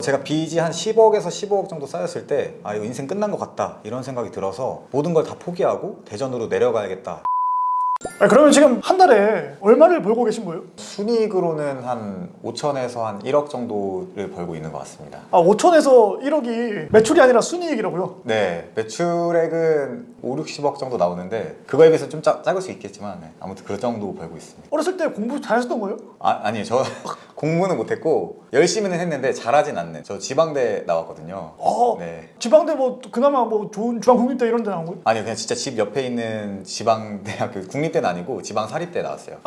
제가 빚이 한 10억에서 15억 정도 쌓였을 때 아 이거 인생 끝난 것 같다 이런 생각이 들어서 모든 걸 다 포기하고 대전으로 내려가야겠다. 그러면 지금 한 달에 얼마를 벌고 계신 거예요? 순이익으로는 한 5천에서 한 1억 정도를 벌고 있는 것 같습니다. 5천에서 1억이 매출이 아니라 순이익이라고요? 네, 매출액은 5, 60억 정도 나오는데 그거에 비해서 좀 작을 수 있겠지만 아무튼 그 정도 벌고 있습니다. 어렸을 때 공부 잘하셨던 거예요? 아니요, 저 공부는 못했고 열심히는 했는데 잘하진 않는, 저 지방대 나왔거든요. 네. 지방대 뭐 그나마 뭐 좋은 중앙국립대 이런 데 나온 거예요? 아니요, 그냥 진짜 집 옆에 있는 지방대학교, 국립대는 아니고 지방사립대 나왔어요.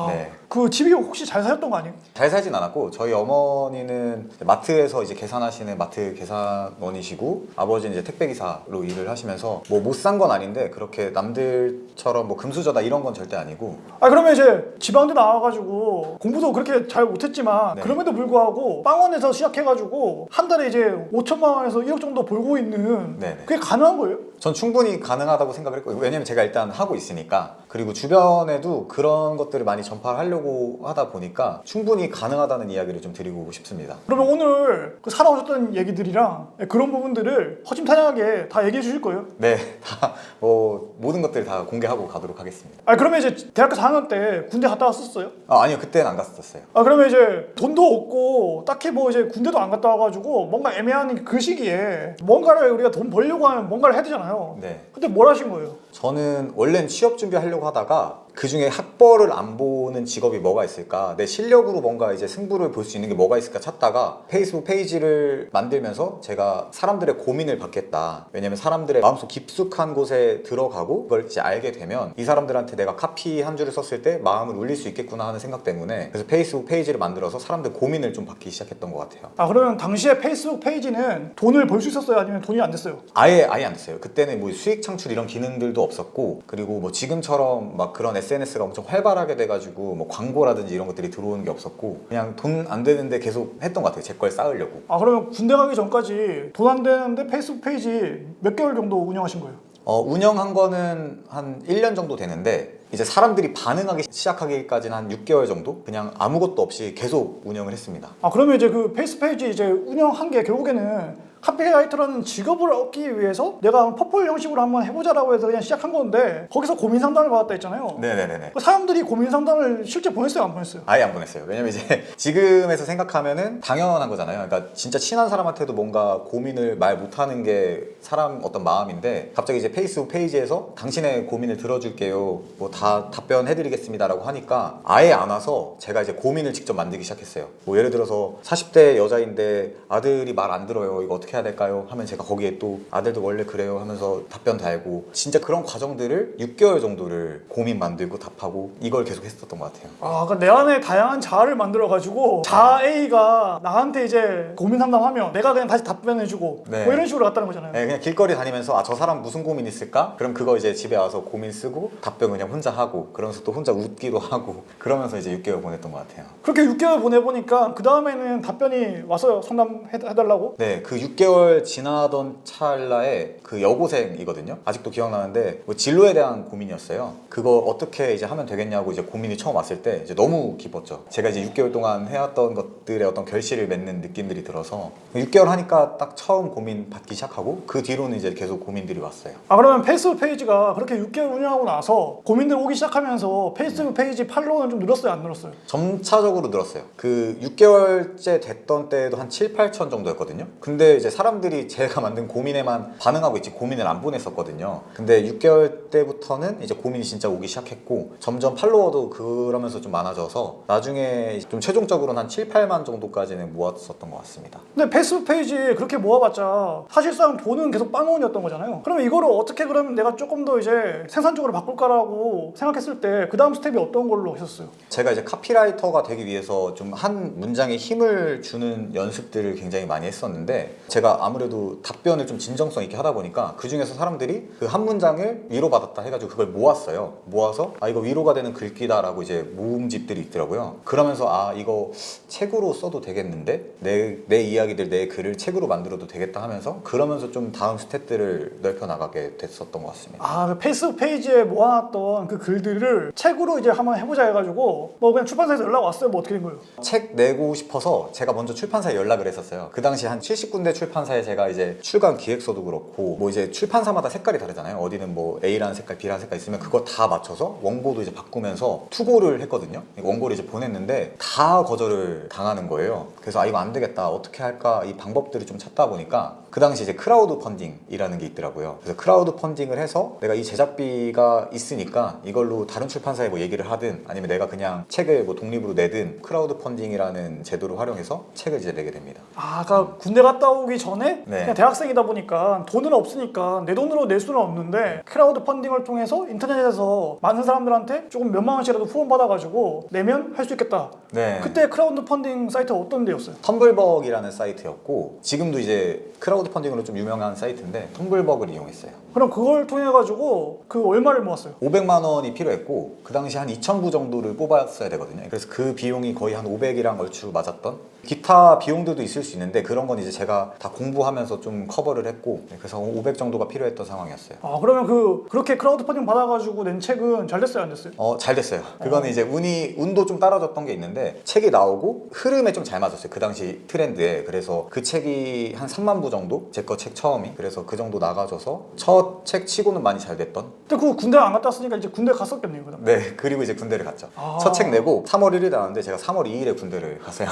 네. 그 집이 혹시 잘 사셨던 거 아니에요? 잘 살진 않았고 저희 어머니는 마트에서 이제 계산하시는 마트 계산원이시고 아버지는 이제 택배기사로 일을 하시면서 뭐 못 산 건 아닌데 그렇게 남들처럼 뭐 금수저다 이런 건 절대 아니고. 그러면 이제 지방대 나와가지고 공부도 그렇게 잘 못했지만 네. 그럼에도 불구하고 빵원에서 시작해가지고 한 달에 이제 5천만 원에서 1억 정도 벌고 있는 네네. 그게 가능한 거예요? 전 충분히 가능하다고 생각을 했고, 왜냐면 제가 일단 하고 있으니까, 그리고 주변에도 그런 것들을 많이 전파를 하려고 하다 보니까 충분히 가능하다는 이야기를 좀 드리고 싶습니다. 그러면 오늘 그 살아오셨던 얘기들이랑 그런 부분들을 허심탄회하게 다 얘기해 주실 거예요? 네, 다 모든 것들 다 공개하고 가도록 하겠습니다. 그러면 이제 대학교 4학년 때 군대 갔다 왔었어요? 아니요, 그때는 안 갔었어요. 그러면 이제 돈도 없고 딱히 뭐 이제 군대도 안 갔다 와가지고 뭔가 애매한 그 시기에 뭔가를 우리가 돈 벌려고 하면 뭔가를 해야 되잖아요. 네. 근데 뭘 하신 거예요? 저는 원래는 취업 준비하려고 하다가 그 중에 학벌을 안 보는 직업이 뭐가 있을까, 내 실력으로 뭔가 이제 승부를 볼 수 있는 게 뭐가 있을까 찾다가 페이스북 페이지를 만들면서 제가 사람들의 고민을 받겠다. 왜냐면 사람들의 마음속 깊숙한 곳에 들어가고 그걸 이제 알게 되면 이 사람들한테 내가 카피 한 줄을 썼을 때 마음을 울릴 수 있겠구나 하는 생각 때문에, 그래서 페이스북 페이지를 만들어서 사람들 고민을 좀 받기 시작했던 것 같아요. 그러면 당시에 페이스북 페이지는 돈을 벌 수 있었어요? 아니면 돈이 안 됐어요? 아예 안 됐어요. 그때는 뭐 수익 창출 이런 기능들도 없었고, 그리고 뭐 지금처럼 막 그런 SNS가 엄청 활발하게 돼가지고 뭐 광고라든지 이런 것들이 들어오는 게 없었고 그냥 돈 안 되는데 계속 했던 것 같아요. 제 걸 쌓으려고. 그러면 군대 가기 전까지 돈 안 되는데 페이스북 페이지 몇 개월 정도 운영하신 거예요? 운영한 거는 한 1년 정도 되는데 이제 사람들이 반응하기 시작하기까지는 한 6개월 정도 그냥 아무것도 없이 계속 운영을 했습니다. 그러면 이제 그 페이스북 페이지 이제 운영한 게 결국에는 카피라이터라는 직업을 얻기 위해서 내가 퍼플 형식으로 한번 해보자라고 해서 그냥 시작한 건데 거기서 고민 상담을 받았다 했잖아요. 네네네. 사람들이 고민 상담을 실제 보냈어요, 안 보냈어요? 아예 안 보냈어요. 왜냐면 이제 지금에서 생각하면은 당연한 거잖아요. 그러니까 진짜 친한 사람한테도 뭔가 고민을 말 못하는 게 사람 어떤 마음인데, 갑자기 이제 페이스북 페이지에서 당신의 고민을 들어줄게요, 뭐 다 답변해드리겠습니다라고 하니까 아예 안 와서 제가 이제 고민을 직접 만들기 시작했어요. 뭐 예를 들어서 40대 여자인데 아들이 말 안 들어요, 이거 어떻게 해야 될까요? 하면 제가 거기에 또 아들도 원래 그래요 하면서 답변 달고, 진짜 그런 과정들을 6개월 정도를 고민 만들고 답하고 이걸 계속 했었던 것 같아요. 그러니까 내 안에 다양한 자아를 만들어가지고 자아 A가 나한테 이제 고민 상담하면 내가 그냥 다시 답변해주고 네. 뭐 이런 식으로 갔다는 거잖아요. 네, 그냥 길거리 다니면서 저 사람 무슨 고민 있을까? 그럼 그거 이제 집에 와서 고민 쓰고 답변 그냥 혼자 하고, 그러면서 또 혼자 웃기도 하고, 그러면서 이제 6개월 보냈던 것 같아요. 그렇게 6개월 보내보니까 그 다음에는 답변이 왔어요? 상담해달라고? 네, 그 6개월 지나던 찰나에 그 여고생이거든요. 아직도 기억나는데 뭐 진로에 대한 고민이었어요. 그거 어떻게 이제 하면 되겠냐고 이제 고민이 처음 왔을 때 이제 너무 기뻤죠. 제가 이제 6개월 동안 해왔던 것들의 어떤 결실을 맺는 느낌들이 들어서 6개월 하니까 딱 처음 고민 받기 시작하고 그 뒤로는 이제 계속 고민들이 왔어요. 그러면 페이스북 페이지가 그렇게 6개월 운영하고 나서 고민들 오기 시작하면서 페이스북 페이지 팔로우는 좀 늘었어요, 안 늘었어요? 점차적으로 늘었어요. 그 6개월째 됐던 때도 한 7, 8천 정도였거든요. 근데 이제 사람들이 제가 만든 고민에만 반응하고 있지 고민을 안 보냈었거든요. 근데 6개월 때부터는 이제 고민이 진짜 오기 시작했고 점점 팔로워도 그러면서 좀 많아져서 나중에 좀 최종적으로는 한 7, 8만 정도까지는 모았었던 것 같습니다. 근데 페이스북 페이지 그렇게 모아봤자 사실상 돈은 계속 빵원이었던 거잖아요. 그러면 이거를 어떻게 그러면 내가 조금 더 이제 생산적으로 바꿀까라고 생각했을 때 그 다음 스텝이 어떤 걸로 하셨어요? 제가 이제 카피라이터가 되기 위해서 좀 한 문장에 힘을 주는 연습들을 굉장히 많이 했었는데, 제가 아무래도 답변을 좀 진정성 있게 하다 보니까 그 중에서 사람들이 그 한 문장을 위로받았다 해가지고 그걸 모았어요. 모아서 이거 위로가 되는 글귀다라고 이제 모음집들이 있더라고요. 그러면서 이거 책으로 써도 되겠는데 내 이야기들 내 글을 책으로 만들어도 되겠다 하면서 그러면서 좀 다음 스탯들을 넓혀 나가게 됐었던 것 같습니다. 그 페이스북 페이지에 모아놨던 그 글들을 책으로 이제 한번 해보자 해가지고 뭐 그냥 출판사에서 연락 왔어요? 뭐 어떻게 된 거예요? 책 내고 싶어서 제가 먼저 출판사에 연락을 했었어요. 그 당시 한 70군데 출판사에 제가 이제 출간 기획서도 그렇고 뭐 이제 출판사마다 색깔이 다르잖아요. 어디는 뭐 A라는 색깔, B라는 색깔 있으면 그거 다 맞춰서 원고도 이제 바꾸면서 투고를 했거든요. 원고를 이제 보냈는데 다 거절을 당하는 거예요. 그래서 이거 안 되겠다. 어떻게 할까? 이 방법들을 좀 찾다 보니까 그 당시 이제 크라우드 펀딩이라는 게 있더라고요. 그래서 크라우드 펀딩을 해서 내가 이 제작비가 있으니까 이걸로 다른 출판사에 뭐 얘기를 하든 아니면 내가 그냥 책을 뭐 독립으로 내든 크라우드 펀딩이라는 제도를 활용해서 책을 이제 내게 됩니다. 그러니까 군대 갔다 오기 전에 네. 그냥 대학생이다 보니까 돈은 없으니까 내 돈으로 낼 수는 없는데 크라우드 펀딩을 통해서 인터넷에서 많은 사람들한테 조금 몇만 원씩이라도 후원 받아가지고 내면 할 수 있겠다. 네. 그때 크라우드 펀딩 사이트가 어떤 데였어요? 텀블벅이라는 사이트였고 지금도 이제 크라우드 펀딩으로 좀 유명한 사이트인데 텀블벅을 이용했어요. 그럼 그걸 통해 가지고 그 얼마를 모았어요? 500만 원이 필요했고 그 당시 한 2,000부 정도를 뽑았어야 되거든요. 그래서 그 비용이 거의 한 500이랑 얼추 맞았던 기타 비용들도 있을 수 있는데 그런 건 이제 제가 다 공부하면서 좀 커버를 했고 그래서 500 정도가 필요했던 상황이었어요. 그러면 그렇게 크라우드 펀딩 받아가지고 낸 책은 잘 됐어요, 안 됐어요? 잘 됐어요. 그거는 이제 운도 좀 따라줬던 게 있는데 책이 나오고 흐름에 좀 잘 맞았어요. 그 당시 트렌드에. 그래서 그 책이 한 3만 부 정도? 제 거 책 처음이. 그래서 그 정도 나가줘서 첫 책 치고는 많이 잘 됐던. 근데 그 군대 안 갔다 왔으니까 이제 군대 갔었겠네요, 그다음. 네, 그리고 이제 군대를 갔죠. 첫 책 내고 3월 1일에 나왔는데 제가 3월 2일에 군대를 갔어요.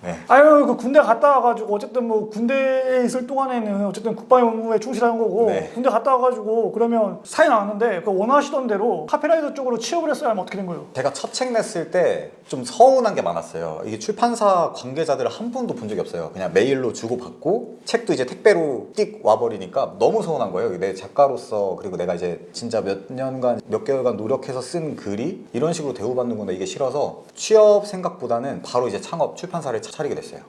네. 그 군대 갔다 와가지고 어쨌든 뭐 군대에 있을 동안에는 어쨌든 국방의 업무에 충실한 거고 네. 군대 갔다 와가지고 그러면 사회 나왔는데 그 원하시던 대로 카피라이터 쪽으로 취업을 했어요, 아니면 어떻게 된 거예요? 제가 첫 책 냈을 때 좀 서운한 게 많았어요. 이게 출판사 관계자들을 한 번도 본 적이 없어요. 그냥 메일로 주고받고 책도 이제 택배로 띡 와버리니까 너무 서운한 거예요. 내 작가로서 그리고 내가 이제 진짜 몇 년간 몇 개월간 노력해서 쓴 글이 이런 식으로 대우받는 건데 이게 싫어서 취업 생각보다는 바로 이제 창업 출판사를 차리게 됐어요.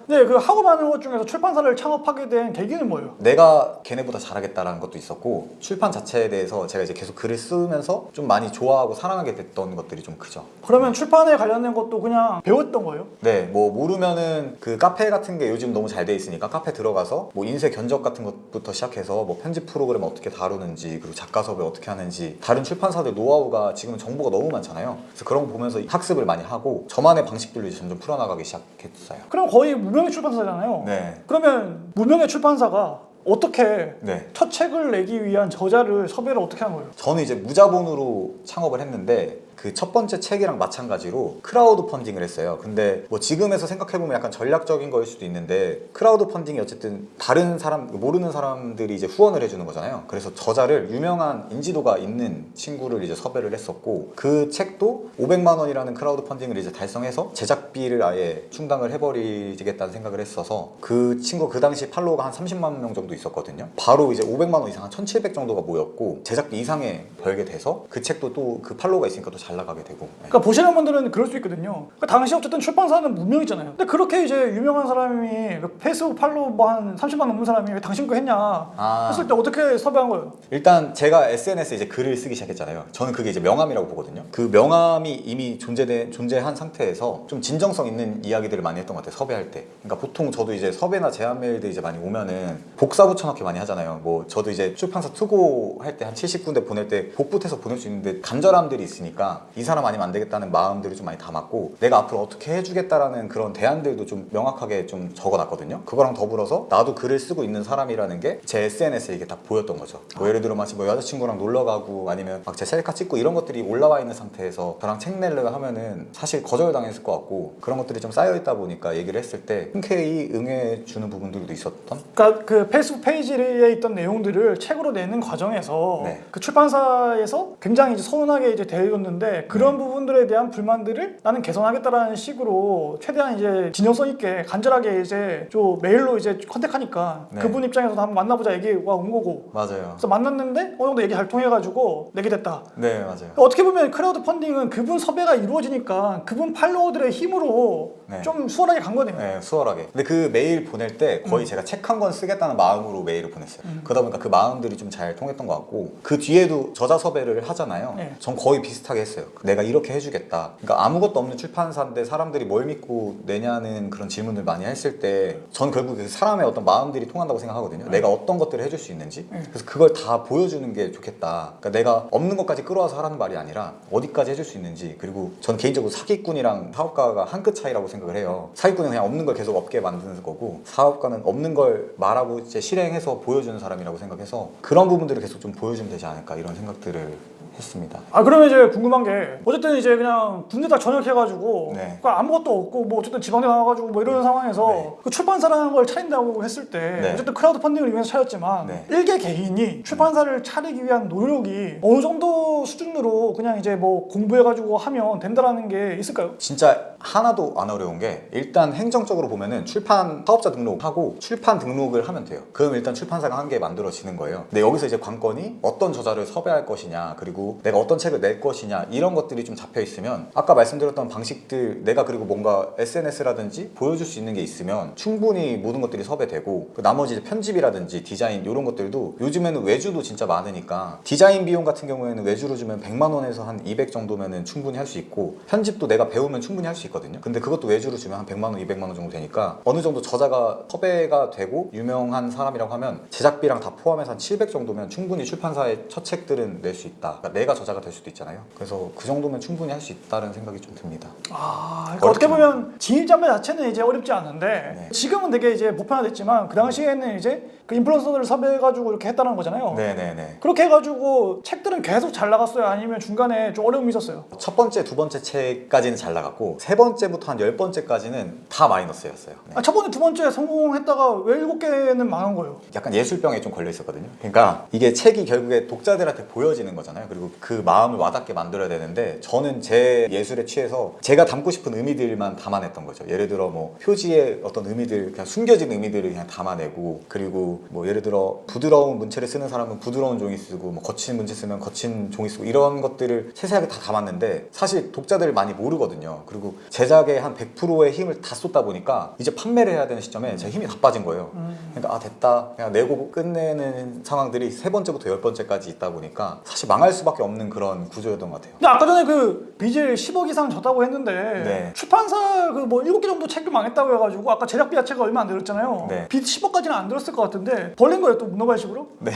근데 그 하고 많은 것 중에서 출판사를 창업하게 된 계기는 뭐예요? 내가 걔네보다 잘하겠다라는 것도 있었고 출판 자체에 대해서 제가 이제 계속 글을 쓰면서 좀 많이 좋아하고 사랑하게 됐던 것들이 좀 크죠. 그러면 출판에 관련된 것도 그냥 배웠던 거예요? 네, 뭐 모르면은 그 카페 같은 게 요즘 너무 잘 돼 있으니까 카페 들어가서 뭐 인쇄 견적 같은 것부터 시작해서 뭐 편집 프로그램 어떻게 다루는지 그리고 작가 섭외 어떻게 하는지 다른 출판사들 노하우가 지금은 정보가 너무 많잖아요. 그래서 그런 거 보면서 학습을 많이 하고 저만의 방식들로 이제 점점 풀어나가기 시작했어요. 그럼 거의 무명의 출판사잖아요. 네. 그러면 무명의 출판사가 어떻게 네. 첫 책을 내기 위한 저자를 섭외를 어떻게 한 거예요? 저는 이제 무자본으로 창업을 했는데 그 첫 번째 책이랑 마찬가지로 크라우드 펀딩을 했어요. 근데 뭐 지금에서 생각해보면 약간 전략적인 거일 수도 있는데 크라우드 펀딩이 어쨌든 다른 사람, 모르는 사람들이 이제 후원을 해주는 거잖아요. 그래서 저자를 유명한 인지도가 있는 친구를 이제 섭외를 했었고 그 책도 500만 원이라는 크라우드 펀딩을 이제 달성해서 제작비를 아예 충당을 해버리겠다는 생각을 했어서 그 친구 그 당시 팔로워가 한 30만 명 정도 있었거든요. 바로 이제 500만 원 이상 한 1700 정도가 모였고 제작비 이상에 벌게 돼서 그 책도 또 그 팔로워가 있으니까 또 잘 나가게 되고. 네. 그러니까 보시는 분들은 그럴 수 있거든요. 그러니까 당시 어쨌든 출판사는 무명이잖아요. 근데 그렇게 이제 유명한 사람이 페이스북 팔로우 뭐 한 30만 넘는 사람이 왜 당신 거 했냐 했을 때 어떻게 섭외한 거예요? 일단 제가 SNS에 이제 글을 쓰기 시작했잖아요. 저는 그게 이제 명함이라고 보거든요. 그 명함이 이미 존재한 상태에서 좀 진정성 있는 이야기들을 많이 했던 것 같아요. 섭외할 때. 그러니까 보통 저도 이제 섭외나 제안 메일들 이제 많이 오면은 복사 붙여넣기 많이 하잖아요. 뭐 저도 이제 출판사 투고 할 때 한 70군데 보낼 때 복붙해서 보낼 수 있는데 간절함들이 있으니까 이 사람 아니면 안 되겠다는 마음들을 좀 많이 담았고 내가 앞으로 어떻게 해주겠다라는 그런 대안들도 좀 명확하게 좀 적어놨거든요. 그거랑 더불어서 나도 글을 쓰고 있는 사람이라는 게 제 SNS에 이게 다 보였던 거죠. 뭐 예를 들어 마치 뭐 여자친구랑 놀러 가고 아니면 막 제 셀카 찍고 이런 것들이 올라와 있는 상태에서 저랑 책 내려고 하면은 사실 거절당했을 것 같고 그런 것들이 좀 쌓여있다 보니까 얘기를 했을 때 흔쾌히 응해주는 부분들도 있었던. 그러니까 그 페이스북 페이지에 있던 내용들을 책으로 내는 과정에서 네. 그 출판사에서 굉장히 이제 서운하게 이제 대해줬는데 그런 부분들에 대한 불만들을 나는 개선하겠다라는 식으로 최대한 이제 진정성 있게 간절하게 이제 좀 메일로 이제 컨택하니까 네. 그분 입장에서도 한번 만나보자 얘기가 온 거고. 맞아요. 그래서 만났는데 어느 정도 얘기 잘 통해가지고 내게 됐다. 네, 맞아요. 어떻게 보면 크라우드 펀딩은 그분 섭외가 이루어지니까 그분 팔로워들의 힘으로 네. 좀 수월하게 간 거네요. 네, 수월하게. 근데 그 메일 보낼 때 거의 제가 책 한 권 쓰겠다는 마음으로 메일을 보냈어요. 그러다 보니까 그 마음들이 좀 잘 통했던 것 같고, 그 뒤에도 저자 섭외를 하잖아요. 네. 전 거의 비슷하게 했어요. 내가 이렇게 해주겠다. 그러니까 아무것도 없는 출판사인데 사람들이 뭘 믿고 내냐는 그런 질문을 많이 했을 때, 전 결국 그 사람의 어떤 마음들이 통한다고 생각하거든요. 내가 어떤 것들을 해줄 수 있는지. 그래서 그걸 다 보여주는 게 좋겠다. 그러니까 내가 없는 것까지 끌어와서 하라는 말이 아니라 어디까지 해줄 수 있는지. 그리고 전 개인적으로 사기꾼이랑 사업가가 한 끗 차이라고 생각을 해요. 사기꾼은 그냥 없는 걸 계속 없게 만드는 거고, 사업가는 없는 걸 말하고 이제 실행해서 보여주는 사람이라고 생각해서 그런 부분들을 계속 좀 보여주면 되지 않을까, 이런 생각들을 했습니다. 아 그러면 이제 궁금한 게, 어쨌든 이제 그냥 군대 다 전역해가지고 네. 그러니까 아무것도 없고 뭐 어쨌든 지방대 나와가지고 뭐 이런 상황에서 네. 그 출판사라는 걸 차린다고 했을 때 네. 어쨌든 크라우드 펀딩을 이용해서 차렸지만 네. 일개 개인이 출판사를 차리기 위한 노력이 어느 정도 수준으로 그냥 이제 뭐 공부해가지고 하면 된다라는 게 있을까요? 진짜 하나도 안 어려운 게, 일단 행정적으로 보면은 출판 사업자 등록하고 출판 등록을 하면 돼요. 그럼 일단 출판사가 한 개 만들어지는 거예요. 근데 여기서 이제 관건이 어떤 저자를 섭외할 것이냐, 그리고 내가 어떤 책을 낼 것이냐, 이런 것들이 좀 잡혀 있으면, 아까 말씀드렸던 방식들, 내가 그리고 뭔가 SNS라든지 보여줄 수 있는 게 있으면 충분히 모든 것들이 섭외되고, 그 나머지 이제 편집이라든지 디자인 이런 것들도 요즘에는 외주도 진짜 많으니까, 디자인 비용 같은 경우에는 외주로 주면 100만 원에서 한 200 정도면은 충분히 할 수 있고, 편집도 내가 배우면 충분히 할 수 있거든요. 근데 그것도 외주로 주면 한 100만 원, 200만 원 정도 되니까, 어느 정도 저자가 섭외가 되고 유명한 사람이라고 하면 제작비랑 다 포함해서 한 700 정도면 충분히 출판사의 첫 책들은 낼 수 있다. 그러니까 내가 저자가 될 수도 있잖아요. 그래서 그 정도면 충분히 할 수 있다는 생각이 좀 듭니다. 그러니까 어떻게 보면 진입장벽 자체는 이제 어렵지 않은데 네. 지금은 되게 이제 보편화됐지만 그 당시에는 이제 그 인플루언서들을 섭외해가지고 이렇게 했다는 거잖아요. 네네네. 그렇게 해가지고 책들은 계속 잘 나갔어요? 아니면 중간에 좀 어려움이 있었어요? 첫 번째, 두 번째 책까지는 잘 나갔고, 세 번째부터 한 10번째까지는 다 마이너스였어요. 네. 첫 번째, 두 번째 성공했다가 왜 7개는 망한 거예요? 약간 예술병에 좀 걸려 있었거든요. 그러니까 이게 책이 결국에 독자들한테 보여지는 거잖아요. 그리고 그 마음을 와닿게 만들어야 되는데, 저는 제 예술에 취해서 제가 담고 싶은 의미들만 담아냈던 거죠. 예를 들어 뭐 표지의 어떤 의미들, 그냥 숨겨진 의미들을 그냥 담아내고, 그리고 뭐 예를 들어 부드러운 문체를 쓰는 사람은 부드러운 종이 쓰고, 뭐 거친 문체 쓰면 거친 종이 쓰고, 이런 것들을 세세하게 다 담았는데 사실 독자들을 많이 모르거든요. 그리고 제작에 한 100%의 힘을 다 쏟다 보니까 이제 판매를 해야 되는 시점에 제 힘이 다 빠진 거예요. 그러니까 아 됐다, 그냥 내고 끝내는 상황들이 세 번째부터 10번째까지 있다 보니까 사실 망할 수밖에 없는 그런 구조였던 것 같아요. 근데 아까 전에 그 빚을 10억 이상 졌다고 했는데 네. 출판사 그 뭐 7개 정도 책이 망했다고 해가지고 아까 제작비 자체가 얼마 안 들었잖아요. 네. 빚 10억까지는 안 들었을 것 같은데 벌린 거예요, 또 문어발식으로? 네,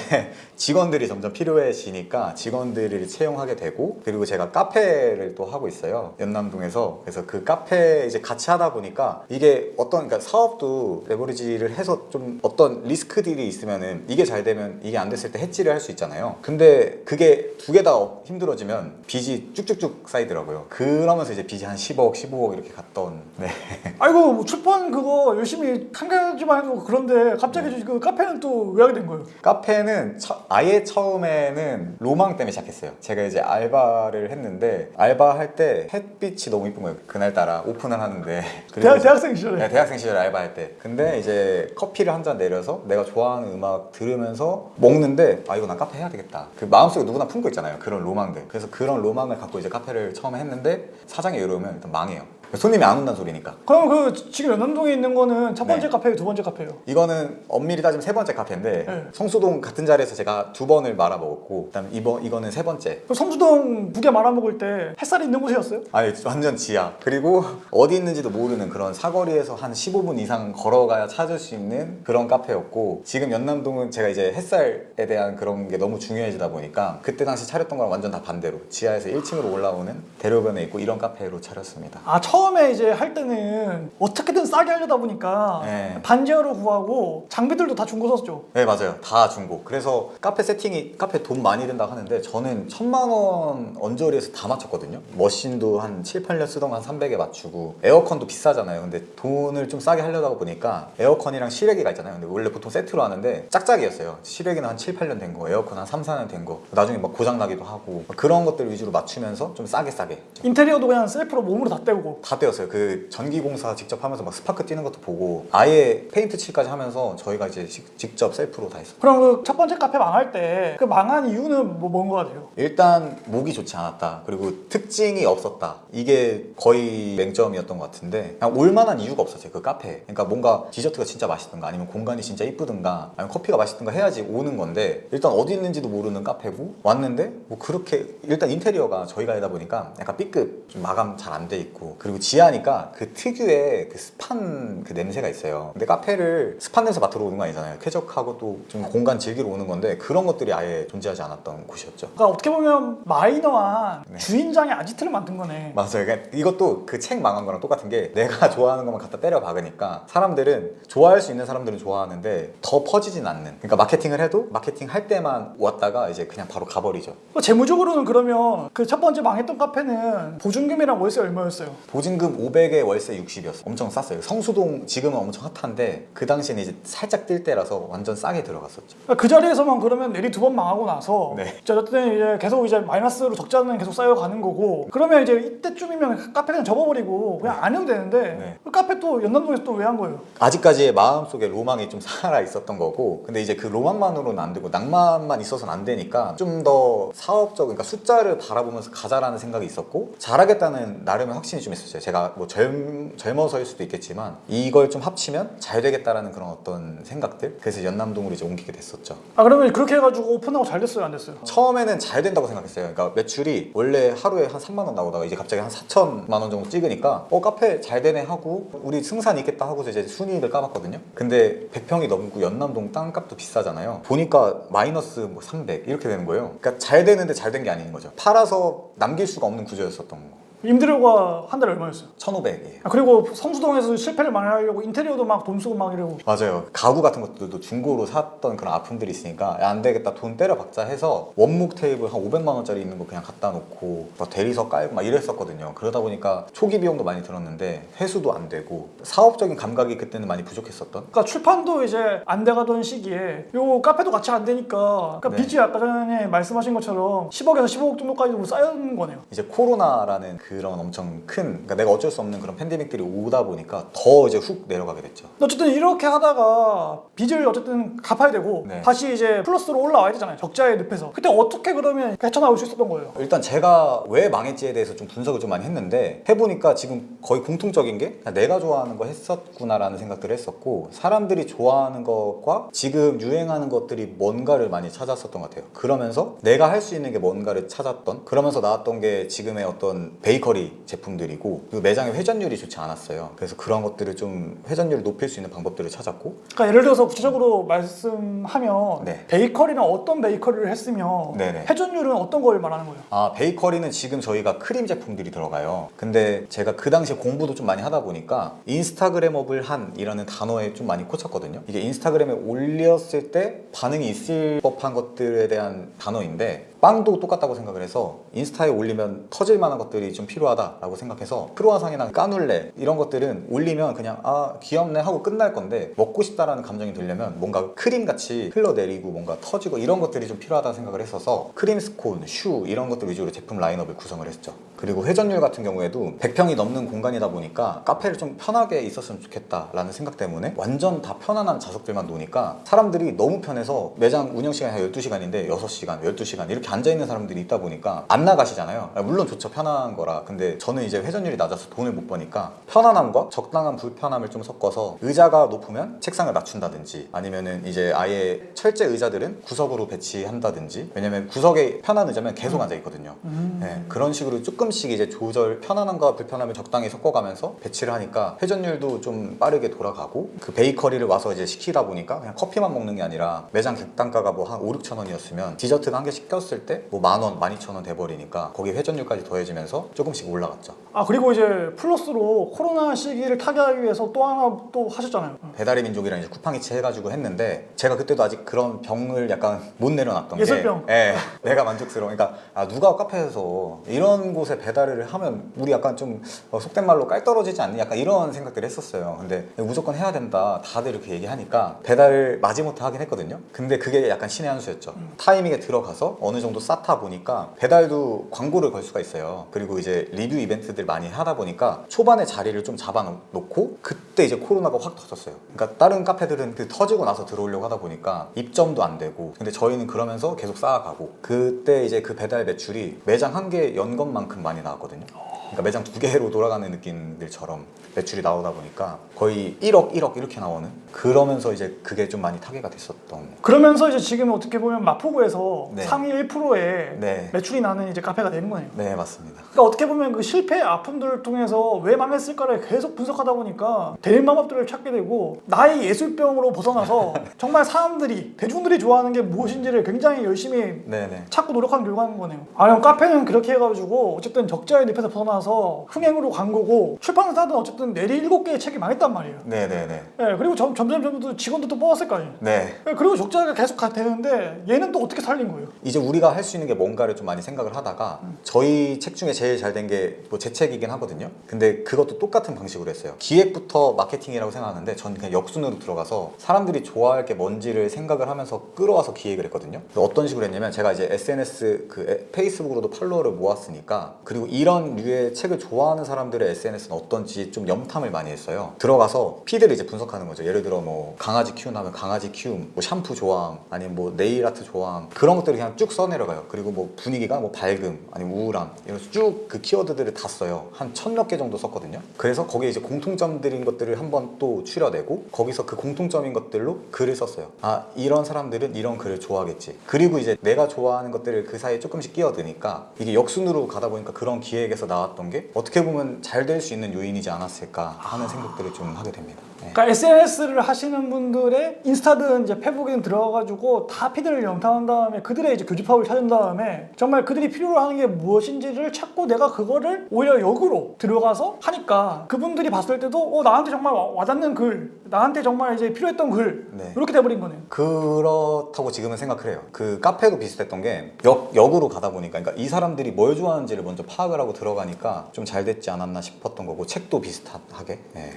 직원들이 점점 필요해지니까 직원들을 채용하게 되고, 그리고 제가 카페를 또 하고 있어요, 연남동에서. 그래서 그 카페 이제 같이 하다 보니까 이게 어떤, 그러니까 사업도 레버리지를 해서 좀 어떤 리스크들이 있으면은 이게 잘 되면 이게 안 됐을 때 해지를 할 수 있잖아요. 근데 그게 두 개 다 힘들어지면 빚이 쭉쭉쭉 쌓이더라고요. 그러면서 이제 빚이 한 10억, 15억 이렇게 갔던. 네. 아이고 뭐 출판 그거 열심히 한 가지만 해도 그런데 갑자기 그 카페는 또 왜 하게 된 거예요? 카페는 아예 처음에는 로망 때문에 시작했어요. 제가 이제 알바를 했는데, 알바할 때 햇빛이 너무 이쁜 거예요. 그날따라 오픈을 하는데. 대학생 시절에? 네, 대학생 시절에 알바할 때. 근데 이제 커피를 한 잔 내려서 내가 좋아하는 음악 들으면서 먹는데, 아 이거 난 카페 해야 되겠다. 그 마음속에 누구나 품고 있잖아요, 그런 로망들. 그래서 그런 로망을 갖고 이제 카페를 처음에 했는데, 사장이 이러면 일단 망해요. 손님이 안 온다는 소리니까. 그럼 그 지금 연남동에 있는 거는 첫 번째 네. 카페예요, 두 번째 카페예요? 이거는 엄밀히 따지면 세 번째 카페인데, 네. 성수동 같은 자리에서 제가 2번을 말아 먹었고, 그다음에 이거는 세 번째. 그럼 성수동 두 개 말아먹을 때 햇살이 있는 곳이었어요? 아니 완전 지하. 그리고 어디 있는지도 모르는 그런 사거리에서 한 15분 이상 걸어가야 찾을 수 있는 그런 카페였고, 지금 연남동은 제가 이제 햇살에 대한 그런 게 너무 중요해지다 보니까 그때 당시 차렸던 거랑 완전 다 반대로 지하에서 1층으로 올라오는 대로변에 있고 이런 카페로 차렸습니다. 아 처음에 이제 할 때는 어떻게든 싸게 하려다 보니까 네. 반지하로 구하고 장비들도 다 중고 샀죠. 네 맞아요, 다 중고. 그래서 카페 세팅이, 카페 돈 많이 든다고 하는데 저는 1000만 원 언저리에서 다 맞췄거든요. 머신도 한 7, 8년 쓰던 거 한 300에 맞추고, 에어컨도 비싸잖아요. 근데 돈을 좀 싸게 하려다 보니까 에어컨이랑 실외기가 있잖아요. 근데 원래 보통 세트로 하는데 짝짝이었어요. 실외기는 한 7, 8년 된 거, 에어컨 한 3, 4년 된 거, 나중에 막 고장 나기도 하고, 그런 것들 위주로 맞추면서 좀 싸게 인테리어도 그냥 셀프로 몸으로 다 때우고. 다 떼었어요. 그 전기공사 직접 하면서 막 스파크 뛰는 것도 보고 아예 페인트 칠까지 하면서 저희가 이제 직접 셀프로 다 했어요. 그럼 그 첫 번째 카페 망할 때 그 망한 이유는 뭔 거 같아요? 일단 목이 좋지 않았다. 그리고 특징이 없었다. 이게 거의 맹점이었던 것 같은데 그냥 올만한 이유가 없었어요. 그 카페에. 그러니까 뭔가 디저트가 진짜 맛있든가 아니면 공간이 진짜 이쁘든가 아니면 커피가 맛있든가 해야지 오는 건데 일단 어디 있는지도 모르는 카페고 왔는데 뭐 그렇게 일단 인테리어가 저희가 하다 보니까 약간 B급 좀 마감 잘 안 돼 있고 그리고 지하니까 그 특유의 그 습한 그 냄새가 있어요. 근데 카페를 습한 냄새 맡으러 오는 거 아니잖아요. 쾌적하고 또 좀 공간 즐기러 오는 건데 그런 것들이 아예 존재하지 않았던 곳이었죠. 그러니까 어떻게 보면 마이너한 네. 주인장의 아지트를 만든 거네. 맞아요. 그러니까 이것도 그 책 망한 거랑 똑같은 게 내가 좋아하는 것만 갖다 때려 박으니까 사람들은 좋아할 수 있는 사람들은 좋아하는데 더 퍼지진 않는. 그러니까 마케팅을 해도 마케팅 할 때만 왔다가 이제 그냥 바로 가버리죠. 재무적으로는 그러면 그 첫 번째 망했던 카페는 보증금이랑 월세 얼마였어요? 보증금 500에 월세 60이었어. 엄청 쌌어요. 성수동 지금은 엄청 핫한데 그 당시에는 이제 살짝 뛸 때라서 완전 싸게 들어갔었죠. 그러니까 그 자리에서만 그러면 내리 두 번 망하고 나서 네. 이제 어쨌든 이제 계속 이제 마이너스로 적자는 계속 쌓여가는 거고 그러면 이제 이때쯤이면 카페 그냥 접어버리고 그냥 안 해도 되는데 네. 그 카페 또 연남동에서 또 왜 한 거예요? 아직까지의 마음속에 로망이 좀 살아 있었던 거고 근데 이제 그 로망만으로는 안 되고 낭만만 있어서는 안 되니까 좀 더 사업적 그러니까 숫자를 바라보면서 가자라는 생각이 있었고 잘하겠다는 나름의 확신이 좀 있었어요. 제가 뭐 젊어서일 수도 있겠지만 이걸 좀 합치면 잘 되겠다라는 그런 어떤 생각들 그래서 연남동으로 이제 옮기게 됐었죠. 아 그러면 그렇게 해가지고 오픈하고 잘 됐어요 안 됐어요? 처음에는 잘 된다고 생각했어요. 그러니까 매출이 원래 하루에 한 3만 원 나오다가 이제 갑자기 한 4천만 원 정도 찍으니까 카페 잘 되네 하고 우리 승산 있겠다 하고서 이제 순이익을 까봤거든요. 근데 100평이 넘고 연남동 땅값도 비싸잖아요. 보니까 마이너스 뭐 300 이렇게 되는 거예요. 그러니까 잘 되는데 잘 된 게 아닌 거죠. 팔아서 남길 수가 없는 구조였었던 거. 임대료가 한 달에 얼마였어요? 1,500이에요. 아, 그리고 성수동에서 실패를 많이 하려고 인테리어도 막 돈 쓰고 막 이러고 맞아요. 가구 같은 것들도 중고로 샀던 그런 아픔들이 있으니까 야, 안 되겠다 돈 때려 박자 해서 원목 테이블 한 500만 원짜리 있는 거 그냥 갖다 놓고 막 대리석 깔고 막 이랬었거든요. 그러다 보니까 초기 비용도 많이 들었는데 회수도 안 되고 사업적인 감각이 그때는 많이 부족했었던. 그러니까 출판도 이제 안 돼가던 시기에 요 카페도 같이 안 되니까 그러니까 네. 빚이 아까 전에 말씀하신 것처럼 10억에서 15억 정도까지 쌓여있는 거네요. 이제 코로나라는 그런 엄청 큰 그러니까 내가 어쩔 수 없는 그런 팬데믹들이 오다 보니까 더 이제 훅 내려가게 됐죠. 어쨌든 이렇게 하다가 빚을 어쨌든 갚아야 되고 네. 다시 이제 플러스로 올라와야 되잖아요. 적자의 늪에서. 그때 어떻게 그러면 헤쳐나올 수 있었던 거예요? 일단 제가 왜 망했지에 대해서 좀 분석을 좀 많이 했는데 해보니까 지금 거의 공통적인 게 그냥 내가 좋아하는 거 했었구나라는 생각들을 했었고 사람들이 좋아하는 것과 지금 유행하는 것들이 뭔가를 많이 찾았었던 것 같아요. 그러면서 내가 할 수 있는 게 뭔가를 찾았던 그러면서 나왔던 게 지금의 어떤 베이커리 제품들이고 그리고 매장의 회전율이 좋지 않았어요. 그래서 그런 것들을 좀 회전율을 높일 수 있는 방법들을 찾았고 그러니까 예를 들어서 구체적으로 말씀하면 네. 베이커리는 어떤 베이커리를 했으며 네네. 회전율은 어떤 걸 말하는 거예요? 아 베이커리는 지금 저희가 크림 제품들이 들어가요. 근데 제가 그 당시에 공부도 좀 많이 하다 보니까 인스타그램업을 한이라는 단어에 좀 많이 꽂혔거든요. 이게 인스타그램에 올렸을 때 반응이 있을 법한 것들에 대한 단어인데 빵도 똑같다고 생각을 해서 인스타에 올리면 터질 만한 것들이 좀 필요하다라고 생각해서 크루아상이나 까눌레 이런 것들은 올리면 그냥 아 귀엽네 하고 끝날 건데 먹고 싶다라는 감정이 들려면 뭔가 크림같이 흘러내리고 뭔가 터지고 이런 것들이 좀 필요하다는 생각을 했어서 크림 스콘, 슈 이런 것들 위주로 제품 라인업을 구성을 했죠. 그리고 회전율 같은 경우에도 100평이 넘는 공간이다 보니까 카페를 좀 편하게 있었으면 좋겠다라는 생각 때문에 완전 다 편안한 좌석들만 놓으니까 사람들이 너무 편해서 매장 운영 시간이 한 12시간인데 6시간, 12시간 이렇게 앉아있는 사람들이 있다 보니까 안 나가시잖아요. 물론 좋죠. 편한 거라. 근데 저는 이제 회전율이 낮아서 돈을 못 버니까 편안함과 적당한 불편함을 좀 섞어서 의자가 높으면 책상을 낮춘다든지 아니면은 이제 아예 철제 의자들은 구석으로 배치한다든지 왜냐면 구석에 편한 의자면 계속 앉아있거든요. 네, 그런 식으로 조금씩 이제 조절 편안함과 불편함을 적당히 섞어가면서 배치를 하니까 회전율도 좀 빠르게 돌아가고 그 베이커리를 와서 이제 시키다 보니까 그냥 커피만 먹는 게 아니라 매장 객단가가 뭐 한 5, 6천 원이었으면 디저트가 한 개 시켰을 때 뭐 10,000원, 12,000원 돼버리니까 거기에 회전율까지 더해지면서 조금씩 올라갔죠. 아 그리고 이제 플러스로 코로나 시기를 타개하기 위해서 또 하나 또 하셨잖아요. 배달의 민족이랑 이제 쿠팡이츠 해가지고 했는데 제가 그때도 아직 그런 병을 약간 못 내려놨던 게 예술병. 예, 내가 만족스러워. 그러니까 아, 누가 카페에서 이런 곳에 배달을 하면 우리 약간 좀 속된 말로 깔 떨어지지 않니? 약간 이런 생각들을 했었어요. 근데 무조건 해야 된다. 다들 이렇게 얘기하니까 배달을 마지못해 하긴 했거든요. 근데 그게 약간 신의 한 수였죠. 타이밍에 들어가서 어느 정도 정도 쌓다 보니까 배달도 광고를 걸 수가 있어요. 그리고 이제 리뷰 이벤트들 많이 하다 보니까 초반에 자리를 좀 잡아놓고 그때 이제 코로나가 확 터졌어요. 그러니까 다른 카페들은 그 터지고 나서 들어오려고 하다 보니까 입점도 안 되고, 근데 저희는 그러면서 계속 쌓아가고, 그때 이제 그 배달 매출이 매장 한 개 연 것만큼 많이 나왔거든요. 그러니까 매장 2개로 돌아가는 느낌들처럼 매출이 나오다 보니까 거의 1억 이렇게 나오는, 그러면서 이제 그게 좀 많이 타개가 됐었던. 그러면서 이제 지금 어떻게 보면 마포구에서 네. 상위 1%의 네. 매출이 나는 이제 카페가 되는 거네요. 네, 맞습니다. 그러니까 어떻게 보면 그 실패의 아픔들을 통해서 왜 망했을까를 계속 분석하다 보니까 대인 방법들을 찾게 되고, 나의 예술병으로 벗어나서 정말 사람들이, 대중들이 좋아하는 게 무엇인지를 굉장히 열심히 네네. 찾고 노력한 결과인 거네요. 그럼 카페는 그렇게 해가지고 어쨌든 적자의 늪에서 벗어나서 흥행으로 간 거고, 출판사는 어쨌든 내리 7개의 책이 망했단 말이에요. 네네네. 네, 그리고 점점 직원들도 뽑았을 거 아니에요. 네. 네, 그리고 적자가 계속 되는데 얘는 또 어떻게 살린 거예요? 이제 우리가 할 수 있는 게 뭔가를 좀 많이 생각을 하다가, 저희 책 중에 제일 잘 된 게 뭐 제 책이긴 하거든요. 근데 그것도 똑같은 방식으로 했어요. 기획부터 마케팅이라고 생각하는데 전 그냥 역순으로 들어가서 사람들이 좋아할 게 뭔지를 생각을 하면서 끌어와서 기획을 했거든요. 어떤 식으로 했냐면, 제가 이제 SNS 페이스북으로도 팔로워를 모았으니까, 그리고 이런 류의 책을 좋아하는 사람들의 SNS는 어떤지 좀 염탐을 많이 했어요. 들어가서 피드를 이제 분석하는 거죠. 예를 들어 뭐 강아지 키운다면 강아지 키움, 뭐 샴푸 좋아함, 아니면 뭐 네일 아트 좋아함, 그런 것들을 그냥 쭉 써내려가요. 그리고 뭐 분위기가 뭐 밝음, 아니면 우울함, 이런 쭉 그 키워드들을 다 써요. 한 1000몇 개 정도 썼거든요. 그래서 거기에 이제 공통점들인 것들을 한번 또 추려내고, 거기서 그 공통점인 것들로 글을 썼어요. 아, 이런 사람들은 이런 글을 좋아하겠지. 그리고 이제 내가 좋아하는 것들을 그 사이에 조금씩 끼어드니까 이게 역순으로 가다 보니까 그런 기획에서 나왔던 게 어떻게 보면 잘 될 수 있는 요인이지 않았을까 하는 생각들을 좀 하게 됩니다. 네. 그러니까 SNS를 하시는 분들의 인스타든 이제 페북이든 들어가가지고 다 피드를 염탐한 다음에 그들의 이제 교집합을 찾은 다음에 정말 그들이 필요로 하는 게 무엇인지를 찾고, 내가 그거를 오히려 역으로 들어가서 하니까 그분들이 봤을 때도 나한테 정말 와닿는 글, 나한테 정말 이제 필요했던 글, 네. 이렇게 돼버린 거네요. 그렇다고 지금은 생각을 해요. 그 카페도 비슷했던 게 역으로 가다 보니까, 그러니까 이 사람들이 뭘 좋아하는지를 먼저 파악을 하고 들어가니까 좀 잘 됐지 않았나 싶었던 거고, 책도 비슷하게. 네.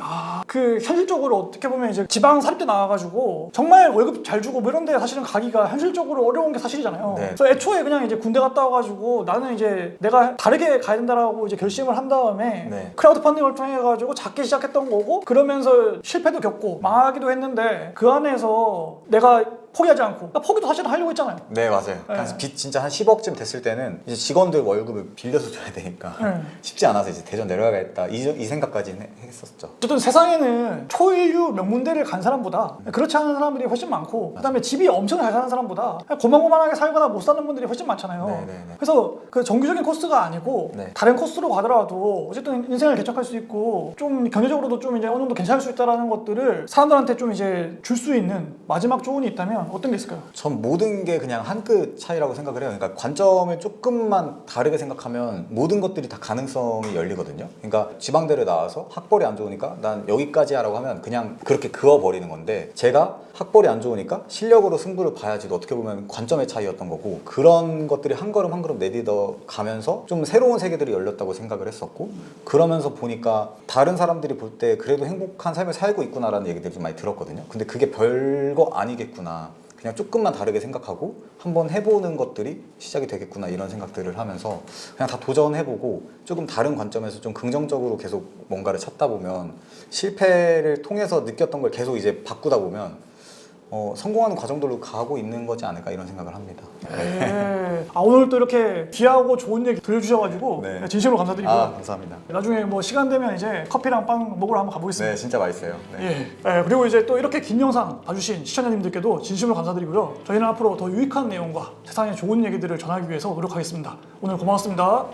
그 현실적으로 어떻게 보면 이제 지방 사립대 나와가지고 정말 월급 잘 주고 뭐 이런데 사실은 가기가 현실적으로 어려운 게 사실이잖아요. 네. 그래서 애초에 그냥 이제 군대 갔다 와가지고 나는 이제 내가 다르게 가야 된다라고 이제 결심을 한 다음에 네. 크라우드 펀딩을 통해 가지고 작게 시작했던 거고, 그러면서 실패도 겪고 망하기도 했는데 그 안에서 내가 포기하지 않고, 그러니까 포기도 사실 하려고 했잖아요. 네, 맞아요. 그래서 빚 진짜 한 10억쯤 됐을 때는 이제 직원들 월급을 빌려서 줘야 되니까 쉽지 않아서 이제 대전 내려가야겠다, 이 생각까지 했었죠. 어쨌든 세상에는 초일류 명문대를 간 사람보다 그렇지 않은 사람들이 훨씬 많고, 그다음에 집이 엄청 잘 사는 사람보다 고만고만하게 살거나 못 사는 분들이 훨씬 많잖아요. 네네네. 그래서 그 정규적인 코스가 아니고 네. 다른 코스로 가더라도 어쨌든 인생을 개척할 수 있고 좀 경제적으로도 좀 이제 어느 정도 괜찮을 수 있다라는 것들을 사람들한테 좀 이제 줄 수 있는 마지막 조언이 있다면 어떤 게 있을까요? 전 모든 게 그냥 한 끗 차이라고 생각을 해요. 그러니까 관점을 조금만 다르게 생각하면 모든 것들이 다 가능성이 열리거든요. 그러니까 지방대를 나와서 학벌이 안 좋으니까 난 여기까지야 라고 하면 그냥 그렇게 그어버리는 건데, 제가 학벌이 안 좋으니까 실력으로 승부를 봐야지도 어떻게 보면 관점의 차이였던 거고, 그런 것들이 한 걸음 한 걸음 내딛어 가면서 좀 새로운 세계들이 열렸다고 생각을 했었고, 그러면서 보니까 다른 사람들이 볼 때 그래도 행복한 삶을 살고 있구나라는 얘기들이 좀 많이 들었거든요. 근데 그게 별거 아니겠구나, 그냥 조금만 다르게 생각하고 한번 해보는 것들이 시작이 되겠구나, 이런 생각들을 하면서 그냥 다 도전해보고 조금 다른 관점에서 좀 긍정적으로 계속 뭔가를 찾다 보면, 실패를 통해서 느꼈던 걸 계속 이제 바꾸다 보면 성공하는 과정들로 가고 있는 거지 않을까, 이런 생각을 합니다. 네. 오늘 또 이렇게 귀하고 좋은 얘기 들려주셔가지고 네. 진심으로 감사드리고요. 감사합니다. 나중에 뭐 시간 되면 이제 커피랑 빵 먹으러 한번 가보겠습니다. 네, 진짜 맛있어요. 네. 예. 그리고 이제 또 이렇게 긴 영상 봐주신 시청자님들께도 진심으로 감사드리고요. 저희는 앞으로 더 유익한 내용과 세상에 좋은 얘기들을 전하기 위해서 노력하겠습니다. 오늘 고맙습니다.